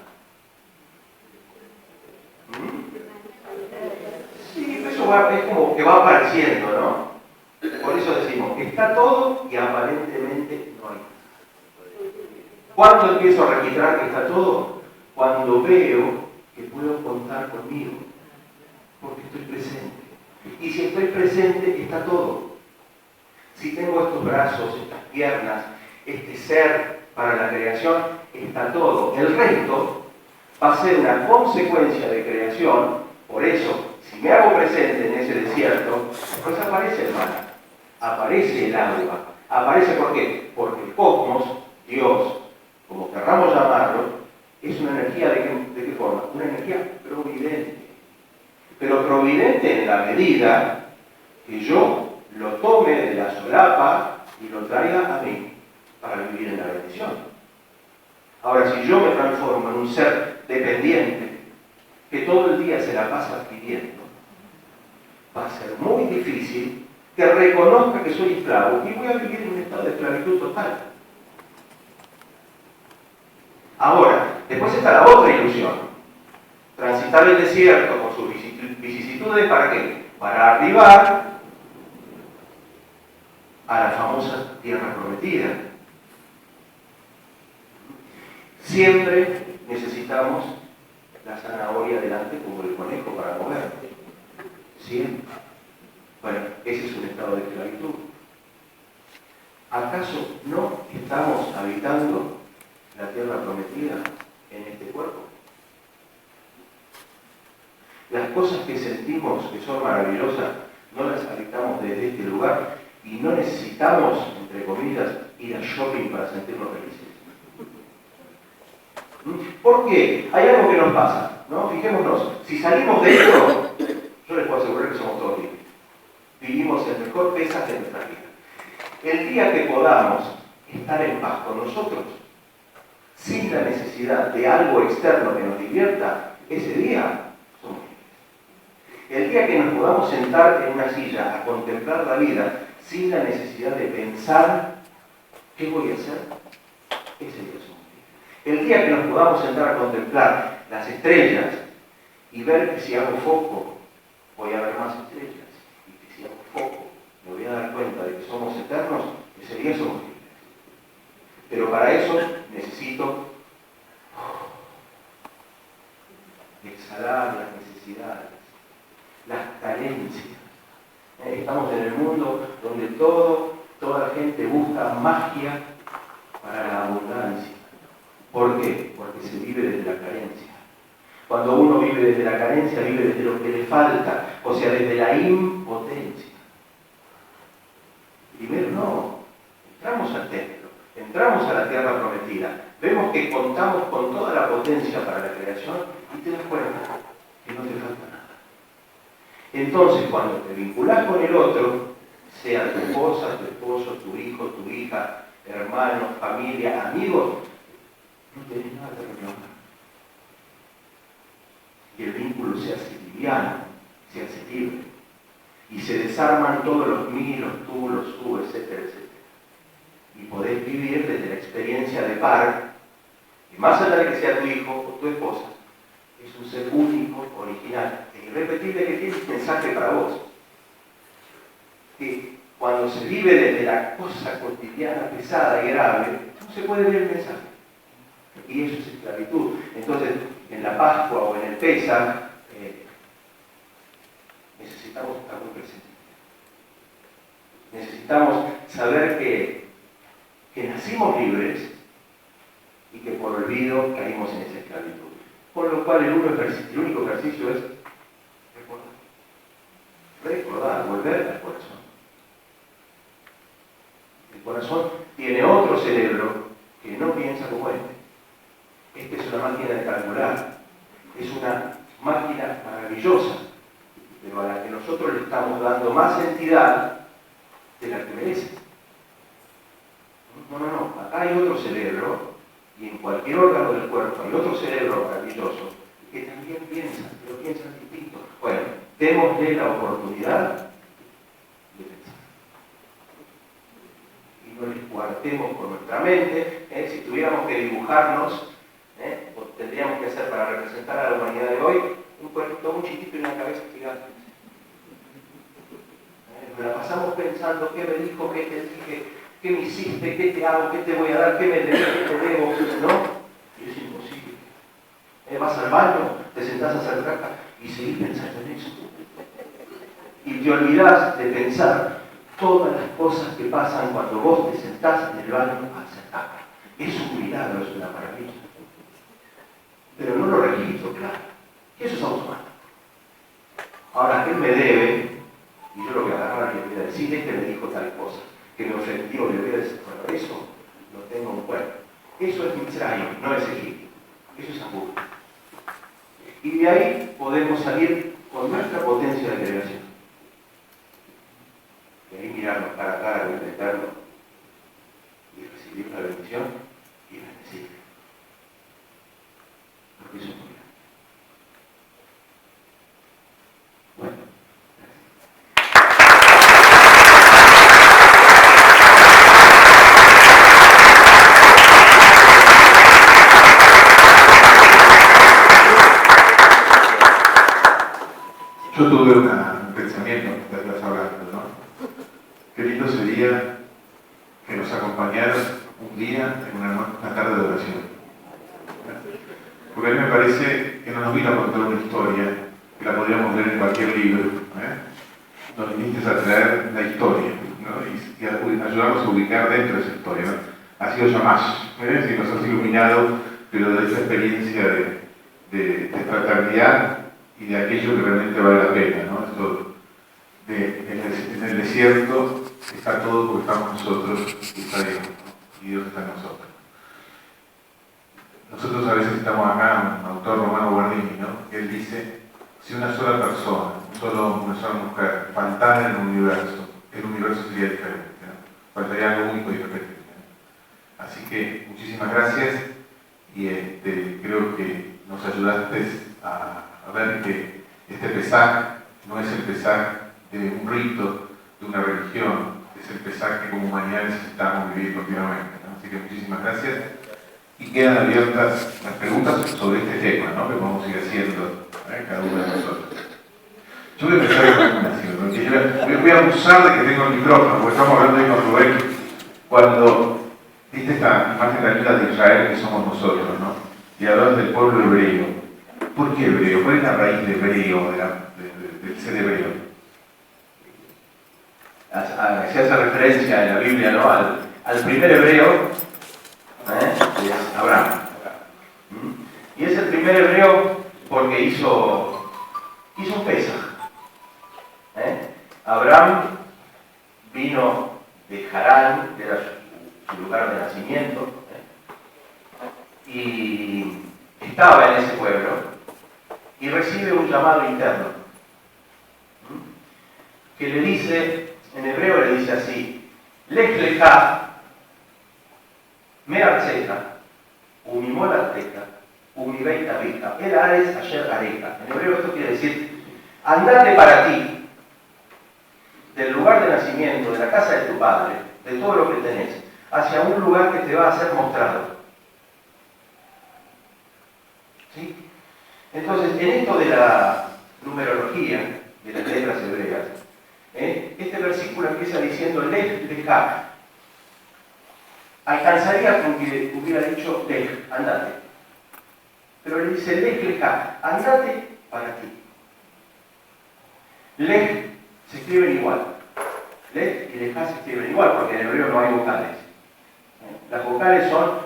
Sí, eso es como que va apareciendo, ¿no? Por eso decimos que está todo y aparentemente no hay nada. ¿Cuándo empiezo a registrar que está todo? Cuando veo que puedo contar conmigo, porque estoy presente. Y si estoy presente, está todo. Si tengo estos brazos, estas piernas, este ser para la creación, está todo. El resto va a ser una consecuencia de creación. Por eso, si me hago presente en ese desierto, pues aparece el mar, aparece el agua. Aparece, ¿por qué? Porque el cosmos, Dios, como querramos llamarlo, es una energía ¿de qué forma? Una energía providente. Pero providente en la medida que yo lo tome de la solapa y lo traiga a mí para vivir en la bendición. Ahora, si yo me transformo en un ser dependiente, que todo el día se la pasa pidiendo, va a ser muy difícil que reconozca que soy esclavo y voy a vivir en un estado de esclavitud total. Ahora, después está la otra ilusión. Transitar el desierto con sus vicisitudes, ¿para qué? Para arribar a la famosa tierra prometida. Siempre necesitamos la zanahoria delante como el conejo para mover. Siempre. Bueno, ese es un estado de esclavitud. ¿Acaso no estamos habitando la tierra prometida en este cuerpo? Las cosas que sentimos que son maravillosas, no las habitamos desde este lugar y no necesitamos entre comillas, ir al shopping para sentirnos felices. ¿Por qué? Hay algo que nos pasa, ¿no? Fijémonos, si salimos de esto, yo les puedo asegurar que somos todos libres. Vivimos el mejor pesas de nuestra vida. El día que podamos estar en paz con nosotros, sin la necesidad de algo externo que nos divierta, ese día somos libres. El día que nos podamos sentar en una silla a contemplar la vida sin la necesidad de pensar ¿qué voy a hacer? Ese día somos libres. El día que nos podamos sentar a contemplar las estrellas y ver que si hago foco voy a ver más estrellas y que si hago foco me voy a dar cuenta de que somos eternos, ese día somos libres. Pero para eso necesito exhalar las necesidades, las carencias. Estamos en el mundo donde toda la gente busca magia para la abundancia. ¿Por qué? Porque se vive desde la carencia. Cuando uno vive desde la carencia, vive desde lo que le falta, o sea, desde la impotencia. Primero no, entramos al templo, entramos a la tierra prometida, vemos que contamos con toda la potencia para la creación y te das cuenta que no te falta nada. Entonces, cuando te vinculás con el otro, sea tu esposa, tu esposo, tu hijo, tu hija, hermanos, familia, amigos, no tenés nada que reclamar. Y el vínculo se hace liviano, se hace libre. Y se desarman todos los mí, los tú, etcétera, etcétera. Y podés vivir desde la experiencia de par, y más allá de que sea tu hijo o tu esposa, es un ser único, original e irrepetible que tiene un mensaje para vos. Que cuando se vive desde la cosa cotidiana, pesada y grave, no se puede ver el mensaje. Y eso es esclavitud. Entonces, en la Pascua o en el Pésach, necesitamos estar muy presentes. Necesitamos saber que nacimos libres y que por olvido caímos en esa esclavitud. Por lo cual el único ejercicio es recordar, volver al corazón. El corazón tiene otro cerebro que no piensa como este. Esta es una máquina de calcular, es una máquina maravillosa, pero a la que nosotros le estamos dando más entidad de la que merece. No, acá hay otro cerebro, y en cualquier órgano del cuerpo hay otro cerebro maravilloso, que también piensa, pero piensa distinto. Bueno, démosle la oportunidad de pensar. Y no les cuartemos con nuestra mente. Si tuviéramos que dibujarnos, o tendríamos que hacer para representar a la humanidad de hoy un cuerpo muy chiquito y una cabeza gigante. Nos la pasamos pensando qué me dijo, qué te dije, qué me hiciste, qué te hago, qué te voy a dar, qué me debo, qué te debo, ¿no? Y es imposible. Vas al baño, te sentás a hacer caca y seguís pensando en eso. Y te olvidás de pensar todas las cosas que pasan cuando vos te sentás en el baño a hacer caca. Es un milagro, es una maravilla. Pero no lo registro, claro. Y eso es automático. Ahora, ¿qué me debe? Y yo lo voy a agarrar y le voy a decir, este me dijo tal cosa, que me ofendió, le voy a decir, bueno, eso lo tengo en cuenta. Eso es Mitzrayim, no es Egipto. Eso es Hamburgo. Y de ahí podemos salir con nuestra potencia de creación. De ahí mirarnos cara a cara, intentarlo, y recibir la bendición y bendecir. Porque eso es muy grande. Bueno, yo tuve un pensamiento mientras ibas hablando, ¿no? Qué lindo sería que nos acompañaras un día en una tarde de oración. Porque a mí me parece que no nos vino a contar una historia, que la podríamos ver en cualquier libro. Nos viniste a traer la historia, ¿no? Y ayudarnos a ubicar dentro de esa historia, ¿no? Ha sido Shamash, si nos has iluminado, pero de esa experiencia de fraternidad y de aquello que realmente vale la pena, ¿no? Esto en el desierto está todo porque estamos nosotros y está Dios, ¿no? Y Dios está en nosotros. Nosotros a veces estamos acá, un autor Romano Guardini, ¿no? Que él dice, si una sola persona, un solo hombre, una sola mujer, faltara en el universo sería diferente, ¿no? Faltaría algo único y diferente, ¿no? Así que muchísimas gracias y creo que nos ayudaste a ver que este Pesaj no es el Pesaj de un rito, de una religión, es el Pesaj que como humanidad necesitamos vivir continuamente, ¿no? Así que muchísimas gracias. Y quedan abiertas las preguntas sobre este tema, ¿no? Que vamos a ir haciendo cada uno de nosotros. Yo voy a empezar con una canción, porque yo voy a abusar de que tengo el micrófono, porque estamos hablando ahí con Rubén, cuando viste esta imagen linda de Israel que somos nosotros, ¿no? Y hablas del pueblo hebreo. ¿Por qué hebreo? ¿Cuál es la raíz de hebreo, del ser hebreo? Se hace referencia en la Biblia, ¿no? Al primer hebreo, es Abraham. Y es el primer hebreo porque hizo un Pesaj. Abraham vino de Harán, que era su lugar de nacimiento, y estaba en ese pueblo, y recibe un llamado interno, que le dice, en hebreo le dice así, Lech lecha, me'artzecha, umimolatzecha, umibeit avicha, el ares asher arecha. En hebreo esto quiere decir, andate para ti, del lugar de nacimiento, de la casa de tu padre, de todo lo que tenés, hacia un lugar que te va a ser mostrado. ¿Sí? Entonces, en esto de la numerología, de las letras hebreas, este versículo empieza diciendo Lech lecha. Alcanzaría con que hubiera dicho Lech, andate. Pero le dice Lech lecha, andate para ti. Lech se escriben igual. Lech y lecha se escriben igual, porque en hebreo no hay vocales. Las vocales son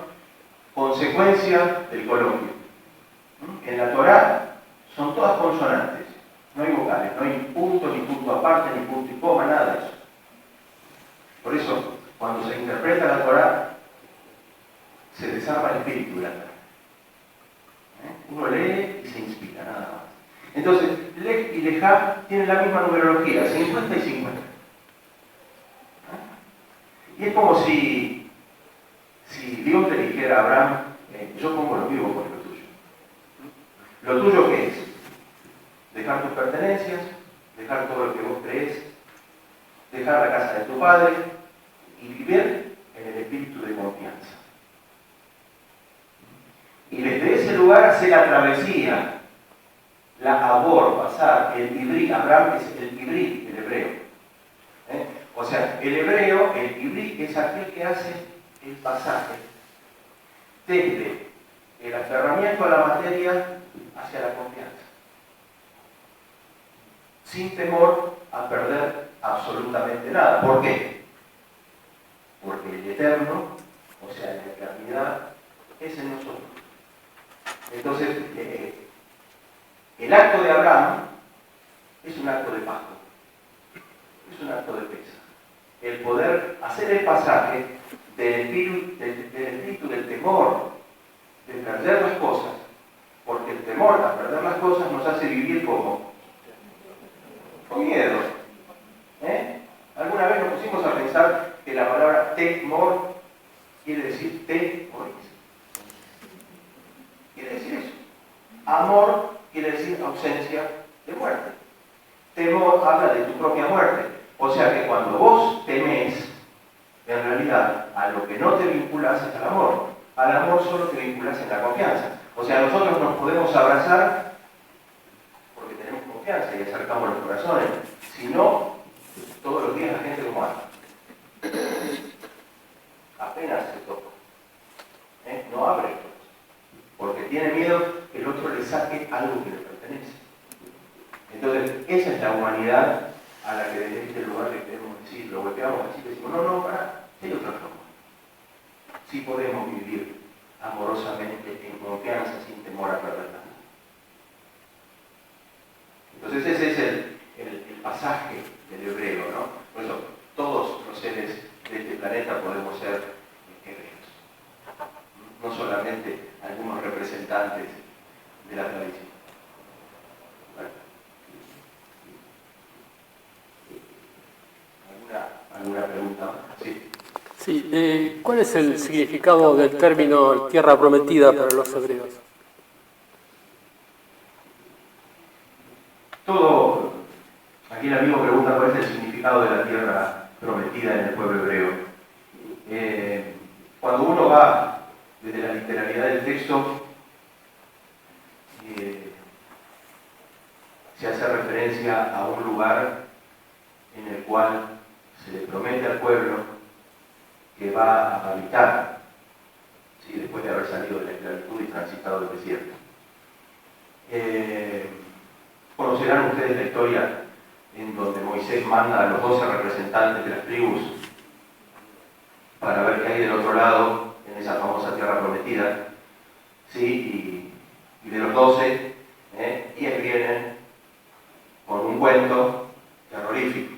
consecuencia del coloquio. En la Torá son todas consonantes, no hay vocales, no hay punto, ni punto aparte, ni punto y coma, nada de eso. Por eso, cuando se interpreta la Torá, se desarma el espíritu de la Torá. Uno lee y se inspira, nada más. Entonces, Lech y Lejá tienen la misma numerología, 50 y 50. Y es como si Dios le dijera a Abraham, yo pongo lo vivo por lo tuyo. ¿Lo tuyo qué es? Dejar tus pertenencias, dejar todo lo que vos crees, dejar la casa de tu padre y vivir en el espíritu de confianza. Y desde ese lugar hacer la travesía, la abor, pasar, el ibrí, Abraham es el ibrí, el hebreo. O sea, el hebreo, el ibrí, es aquel que hace el pasaje desde el aferramiento a la materia hacia la confianza, sin temor a perder absolutamente nada. ¿Por qué? Porque el eterno, o sea, la eternidad, es en nosotros. Entonces, el acto de Abraham es un acto de pacto, es un acto de pesa. El poder hacer el pasaje del espíritu del temor, de perder las cosas, porque el temor a perder las cosas nos hace vivir como con miedo. Alguna vez nos pusimos a pensar que la palabra temor quiere decir temor. Quiere decir eso. Amor quiere decir ausencia de muerte. Temor habla de tu propia muerte. O sea que cuando vos temés, en realidad, a lo que no te vinculas es al amor. Al amor solo te vinculas en la confianza. O sea, nosotros nos podemos abrazar porque tenemos confianza y acercamos los corazones. Si no, todos los días la gente como anda. Apenas se toca. No abre el corazón. Porque tiene miedo que el otro le saque algo que le pertenece. Entonces, esa es la humanidad a la que desde este lugar le queremos decir, lo golpeamos así, le decimos, no, pará, hay otra forma. Sí podemos vivir amorosamente, en confianza, sin temor a perder nada. Entonces ese es el pasaje del hebreo, ¿no? Por eso todos los solamente algunos representantes de la tradición. Bueno. ¿Alguna pregunta? Sí. Sí, ¿cuál es el significado del término tierra prometida para los hebreos? Todo, aquí el amigo pregunta cuál es el significado de la tierra prometida en el pueblo hebreo. Cuando uno va desde la literalidad del texto, se hace referencia a un lugar en el cual se le promete al pueblo que va a habitar, ¿sí?, después de haber salido de la esclavitud y transitado el desierto. Conocerán ustedes la historia en donde Moisés manda a los 12 representantes de las tribus para ver qué hay del otro lado en esa famosa tierra prometida, ¿sí? Y de los 12, 10 vienen con un cuento terrorífico,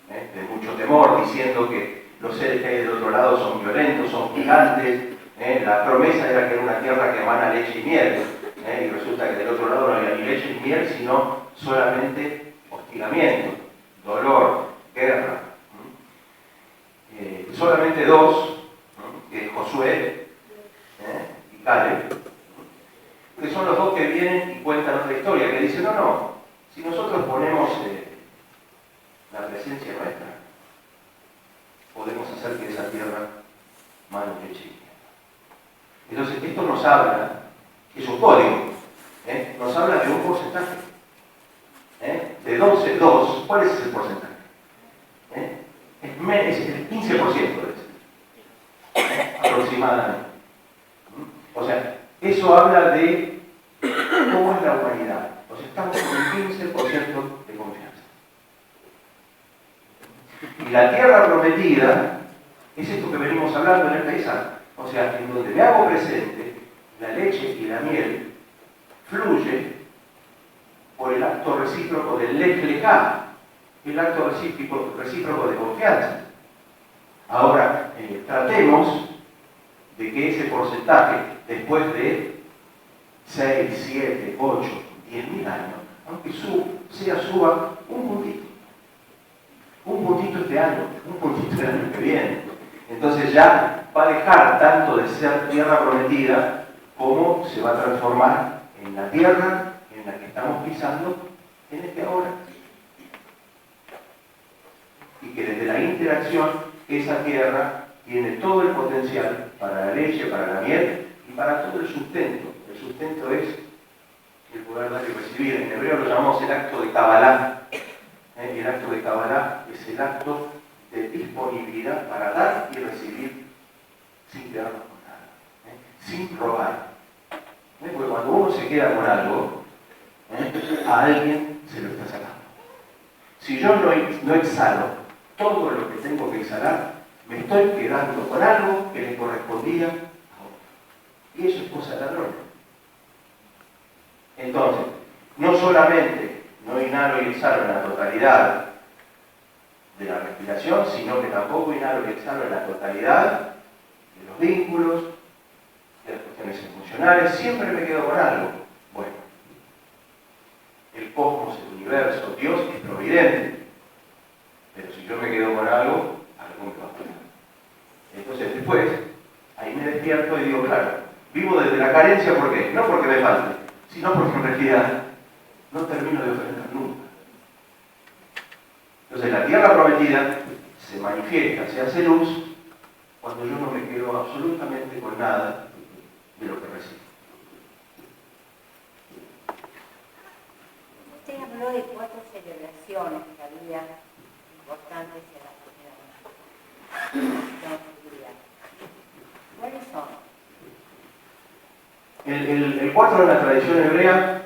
de mucho temor, diciendo que los seres que hay del otro lado son violentos, son gigantes. La promesa era que era una tierra que emana leche y miel, y resulta que del otro lado no había ni leche ni miel, sino solamente hostigamiento, dolor, guerra. Solamente dos, que es Josué y Caleb, que son los dos que vienen y cuentan otra historia, que dicen, no, si nosotros ponemos la presencia nuestra, podemos hacer que esa tierra mane leche y miel. Entonces, esto nos habla, es un código, nos habla de un porcentaje. De 12, 2, ¿cuál es el porcentaje? Es el 15% de eso, aproximadamente. O sea, eso habla de cómo es la humanidad. O sea, estamos con un 15% de confianza. Y la tierra prometida es esto que venimos hablando en el paisaje. O sea, en donde me hago presente, la leche y la miel fluye por el acto recíproco del lech lechá, el acto recíproco de confianza. Ahora, tratemos de que ese porcentaje, después de 6, 7, 8, 10.000 años, aunque suba un puntito este año, un puntito el año que viene. Entonces ya va a dejar tanto de ser tierra prometida como se va a transformar en la tierra en la que estamos pisando en este ahora. Y que desde la interacción esa tierra tiene todo el potencial para la leche, para la miel y para todo el sustento. El sustento es el poder dar y recibir. En hebreo lo llamamos el acto de Kabbalah. Y el acto de Kabbalah es el acto de disponibilidad para dar y recibir sin quedarnos con nada, sin robar. Porque cuando uno se queda con algo, a alguien se lo está sacando. Si yo no exhalo todo lo que tengo que exhalar, me estoy quedando con algo que le correspondía a otro. Y eso es cosa de ladrón. Entonces, no solamente no inhalo y exhalo en la totalidad de la respiración, sino que tampoco inhalo y exhalo en la totalidad de los vínculos, de las cuestiones emocionales, siempre me quedo con algo. Bueno, el cosmos, el universo, Dios es providente, pero si yo me quedo con algo me va a faltar. Entonces después, ahí me despierto y digo, claro, vivo desde la carencia, ¿por qué? No porque me falte, sino porque en realidad no termino de ofrendar nunca. Entonces la tierra prometida se manifiesta, se hace luz, cuando yo no me quedo absolutamente con nada de lo que recibo. Usted habló de 4 celebraciones que había importantes en la sociedad. ¿Cuáles son? El 4 de la tradición hebrea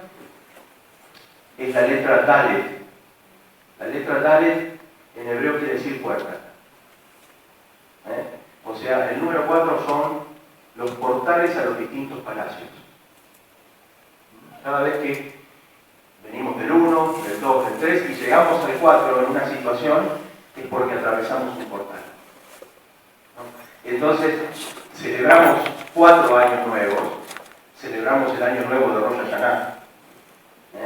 es la letra Dalet. La letra Dalet en hebreo quiere decir puerta. O sea, el número 4 son los portales a los distintos palacios. Cada vez que venimos del 1, del 2, del 3 y llegamos al 4 en una situación, es porque atravesamos un portal. Entonces, celebramos 4 años nuevos. Celebramos el año nuevo de Rosh Hashanah,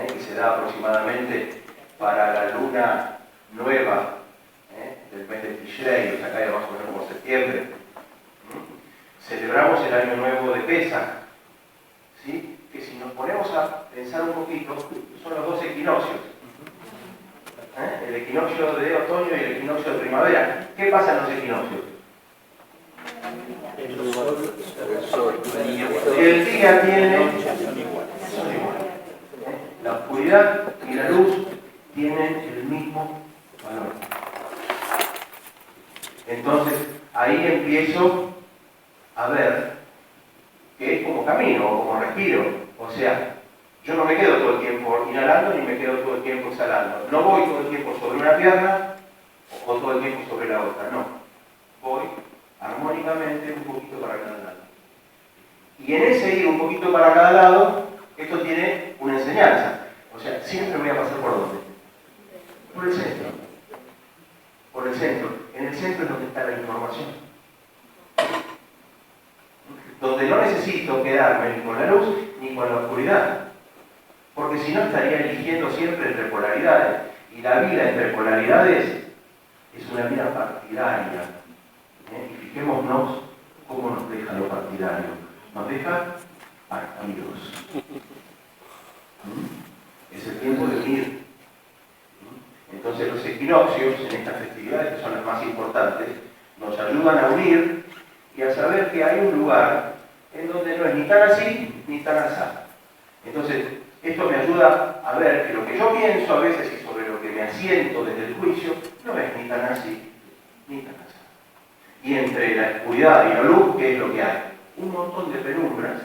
que se da aproximadamente para la luna nueva del mes de Tishrei, o sea, acá ya más o menos por septiembre. Celebramos el año nuevo de Pesach, ¿sí? Que si nos ponemos a pensar un poquito, son los dos equinoccios. El equinoccio de otoño y el equinoccio de primavera. ¿Qué pasa en los equinoccios? El día tiene, son iguales. La oscuridad y la luz tienen el mismo valor. Entonces, ahí empiezo a ver que es como camino o como respiro. O sea, yo no me quedo todo el tiempo inhalando ni me quedo todo el tiempo exhalando. No voy todo el tiempo sobre una pierna o todo el tiempo sobre la otra, no. Voy armónicamente un poquito para cada lado. Y en ese ir un poquito para cada lado, esto tiene una enseñanza. O sea, siempre voy a pasar por ¿dónde? Por el centro. Por el centro. En el centro es donde está la información. Donde no necesito quedarme ni con la luz ni con la oscuridad. Porque si no estaría eligiendo siempre entre polaridades. Y la vida entre polaridades es una vida partidaria. Y fijémonos cómo nos deja lo partidario. Nos deja partidos. Es el tiempo de unir. Entonces los equinoccios en estas festividades, que son las más importantes, nos ayudan a unir y a saber que hay un lugar en donde no es ni tan así ni tan asá. Entonces, esto me ayuda a ver que lo que yo pienso a veces y sobre lo que me asiento desde el juicio no es ni tan así ni tan asá. Y entre la oscuridad y la luz, ¿qué es lo que hay? Un montón de penumbras,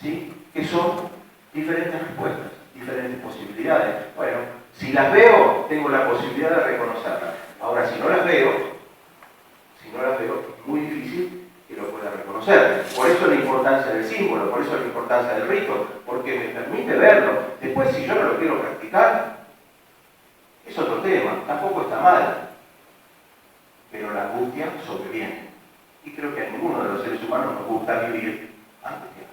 ¿sí? Que son diferentes respuestas, diferentes posibilidades. Bueno, si las veo, tengo la posibilidad de reconocerlas. Ahora, si no las veo, es muy difícil que lo pueda reconocer. Por eso la importancia del símbolo, por eso la importancia del rito, porque me permite verlo. Después, si yo no lo quiero practicar, es otro tema, tampoco está mal. Pero la angustia sobreviene. Y creo que a ninguno de los seres humanos nos gusta vivir angustiados.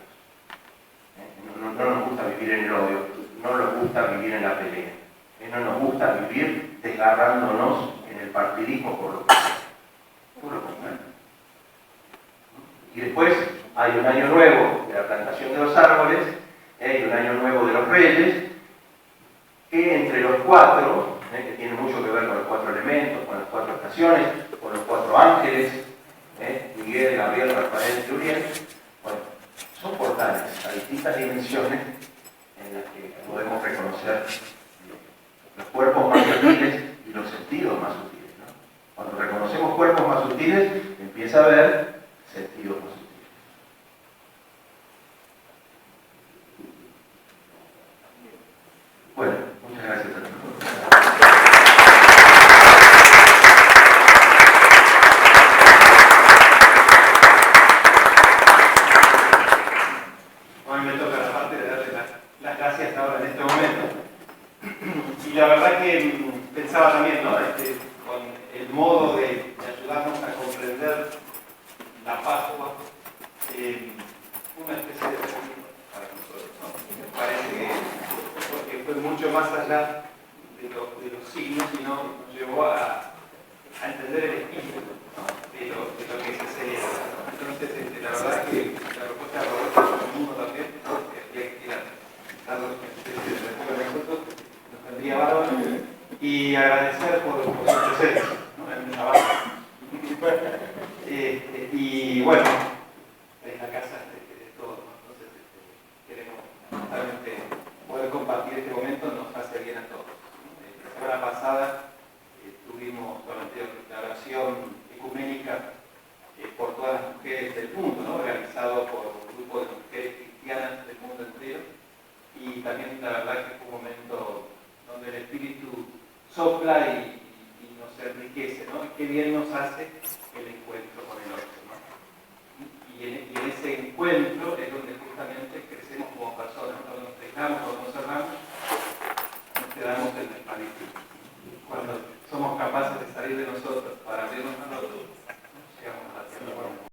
No nos gusta vivir en el odio, no nos gusta vivir en la pelea. No nos gusta vivir desgarrándonos en el partidismo por lo que sea. Por lo contrario. Y después hay un año nuevo de la plantación de los árboles, hay un año nuevo de los reyes, que entre los cuatro, que tiene mucho que ver con los 4 elementos, con las 4 estaciones, con los 4 ángeles, Miguel, Gabriel, Rafael y Uriel, bueno, son portales a distintas dimensiones en las que podemos reconocer los cuerpos más sutiles y los sentidos más sutiles, ¿no? Cuando reconocemos cuerpos más sutiles, empieza a haber sentidos más sutiles. Bueno, muchas gracias a todos. A mí me toca la parte de darle las gracias ahora en este momento. Y la verdad que pensaba también, ¿no? Con el modo de ayudarnos a comprender la Pascua, una especie de camino para nosotros, ¿no? Me parece que porque fue mucho más allá de los signos, sino nos llevó a entender el espíritu, ¿no? de lo que se celebra. Entonces, la verdad que la propuesta de Roberto todo el mundo también, ¿no? que darnos una especie de recuerdo de nosotros, nos vendría bárbaro. Y agradecer por su presencia, ¿no? En el trabajo. Y bueno, es la casa de todos, ¿no? Entonces queremos realmente poder compartir este momento, nos hace bien a todos. La semana pasada tuvimos durante la oración ecuménica por todas las mujeres del mundo, ¿no? Organizado por un grupo de mujeres cristianas del mundo entero. Y también la verdad que fue un momento donde el Espíritu sopla y nos enriquece, ¿no? Qué bien nos hace el encuentro con el otro, ¿no? Y en ese encuentro